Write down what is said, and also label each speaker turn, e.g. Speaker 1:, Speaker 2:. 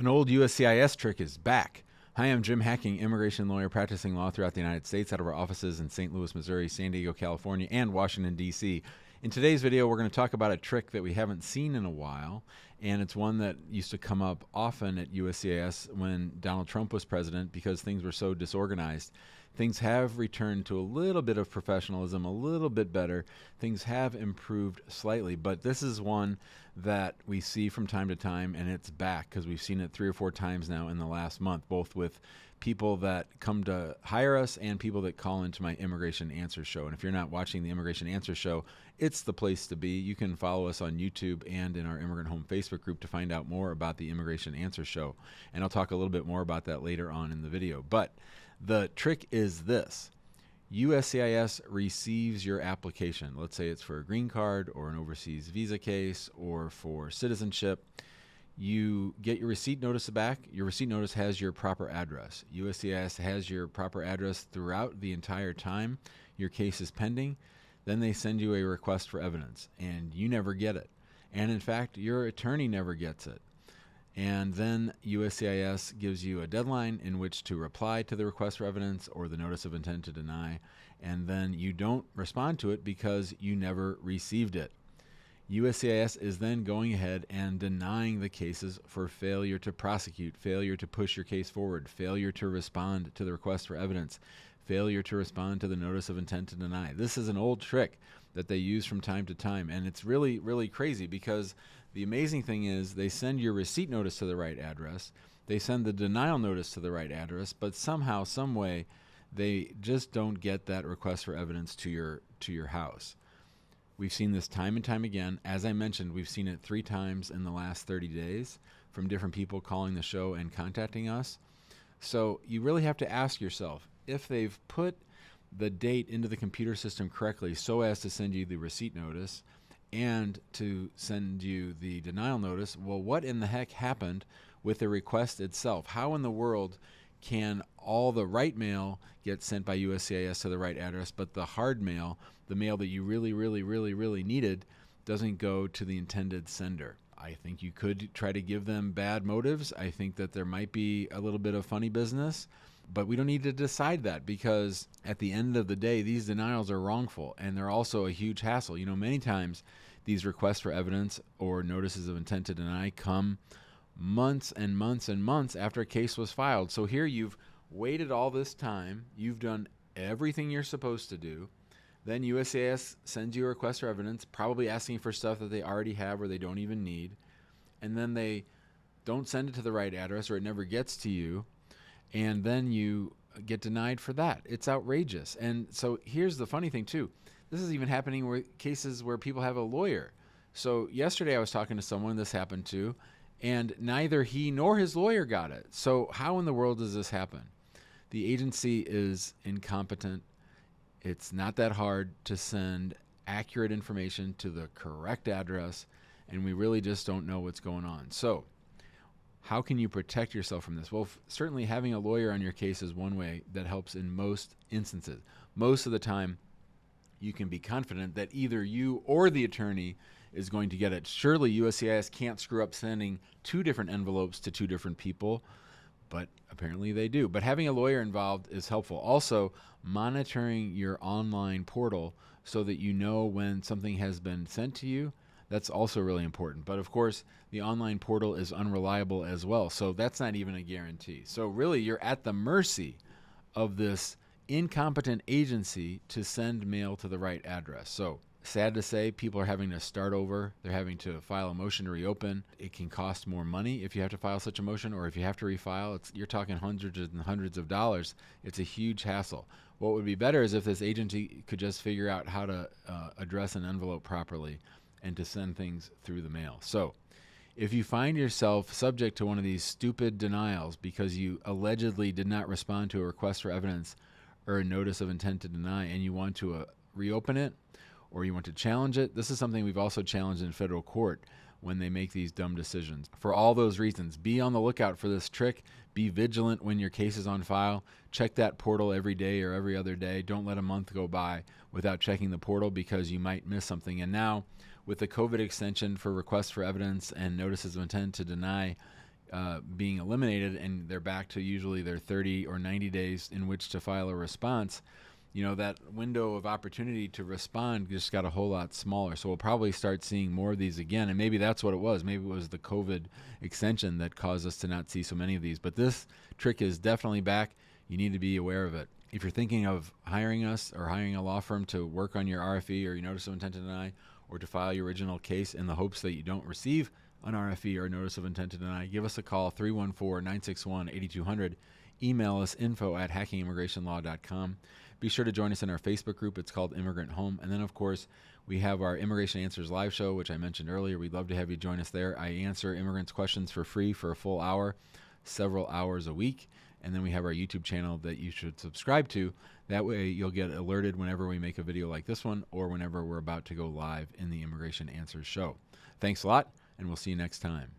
Speaker 1: An old USCIS trick is back. Hi, I'm Jim Hacking, immigration lawyer practicing law throughout the United States out of our offices in St. Louis, Missouri, San Diego, California, and Washington, D.C. In today's video, we're going to talk about a trick that we haven't seen in a while, and it's one that used to come up often at USCIS when Donald Trump was president because things were so disorganized. Things have returned to a little bit of professionalism, a little bit better. Things have improved slightly, but this is one that we see from time to time, and it's back because we've seen it 3 or 4 times now in the last month, both with people that come to hire us and people that call into my Immigration Answer Show. And if you're not watching the Immigration Answer Show, it's the place to be. You can follow us on YouTube and in our Immigrant Home Facebook group to find out more about the Immigration Answer Show. And I'll talk a little bit more about that later on in the video. But the trick is this. USCIS receives your application. Let's say it's for a green card or an overseas visa case or for citizenship. You get your receipt notice back. Your receipt notice has your proper address. USCIS has your proper address throughout the entire time your case is pending. Then they send you a request for evidence, and you never get it. And in fact, your attorney never gets it. And then USCIS gives you a deadline in which to reply to the request for evidence or the notice of intent to deny, and then you don't respond to it because you never received it. USCIS is then going ahead and denying the cases for failure to prosecute, failure to push your case forward, failure to respond to the request for evidence, failure to respond to the notice of intent to deny. This is an old trick that they use from time to time, and it's really, really crazy because the amazing thing is they send your receipt notice to the right address, they send the denial notice to the right address, but somehow, some way, they just don't get that request for evidence to your house. We've seen this time and time again. As I mentioned, we've seen it 3 times in the last 30 days from different people calling the show and contacting us. So you really have to ask yourself, if they've put the date into the computer system correctly so as to send you the receipt notice and to send you the denial notice, well, what in the heck happened with the request itself? How in the world can all the right mail get sent by USCIS to the right address, but the hard mail, the mail that you really needed, doesn't go to the intended sender? I think you could try to give them bad motives. I think that there might be a little bit of funny business, but we don't need to decide that because at the end of the day, these denials are wrongful and they're also a huge hassle. You know, many times these requests for evidence or notices of intent to deny come months and months and months after a case was filed. So here you've waited all this time, you've done everything you're supposed to do, then USCIS sends you a request for evidence, probably asking for stuff that they already have or they don't even need, and then they don't send it to the right address or it never gets to you, and then you get denied for that. It's outrageous. And so here's the funny thing too. This is even happening where cases where people have a lawyer. So yesterday I was talking to someone this happened to, and neither he nor his lawyer got it. So how in the world does this happen? The agency is incompetent. It's not that hard to send accurate information to the correct address, and we really just don't know what's going on. So how can you protect yourself from this? Well, certainly having a lawyer on your case is one way that helps in most instances. Most of the time, you can be confident that either you or the attorney is going to get it. Surely USCIS can't screw up sending 2 different envelopes to 2 different people, but apparently they do. But having a lawyer involved is helpful. Also, monitoring your online portal so that you know when something has been sent to you, that's also really important. But of course, the online portal is unreliable as well, so that's not even a guarantee. So really, you're at the mercy of this incompetent agency to send mail to the right address. So sad to say, people are having to start over. They're having to file a motion to reopen. It can cost more money if you have to file such a motion, or if you have to refile, you're talking hundreds and hundreds of dollars. It's a huge hassle. What would be better is if this agency could just figure out how to address an envelope properly and to send things through the mail. So if you find yourself subject to one of these stupid denials because you allegedly did not respond to a request for evidence or a notice of intent to deny and you want to reopen it, or you want to challenge it, this is something we've also challenged in federal court when they make these dumb decisions. For all those reasons, be on the lookout for this trick. Be vigilant when your case is on file. Check that portal every day or every other day. Don't let a month go by without checking the portal because you might miss something. And now, with the COVID extension for requests for evidence and notices of intent to deny, being eliminated, and they're back to usually their 30 or 90 days in which to file a response, that window of opportunity to respond just got a whole lot smaller. So we'll probably start seeing more of these again. And maybe that's what it was. Maybe it was the COVID extension that caused us to not see so many of these. But this trick is definitely back. You need to be aware of it. If you're thinking of hiring us or hiring a law firm to work on your RFE or your notice of intent to deny, or to file your original case in the hopes that you don't receive an RFE or notice of intent to deny, give us a call, 314-961-8200. Email us, info@hackingimmigrationlaw.com. Be sure to join us in our Facebook group. It's called Immigrant Home. And then, of course, we have our Immigration Answers live show, which I mentioned earlier. We'd love to have you join us there. I answer immigrants' questions for free for a full hour, several hours a week. And then we have our YouTube channel that you should subscribe to. That way you'll get alerted whenever we make a video like this one or whenever we're about to go live in the Immigration Answers show. Thanks a lot, and we'll see you next time.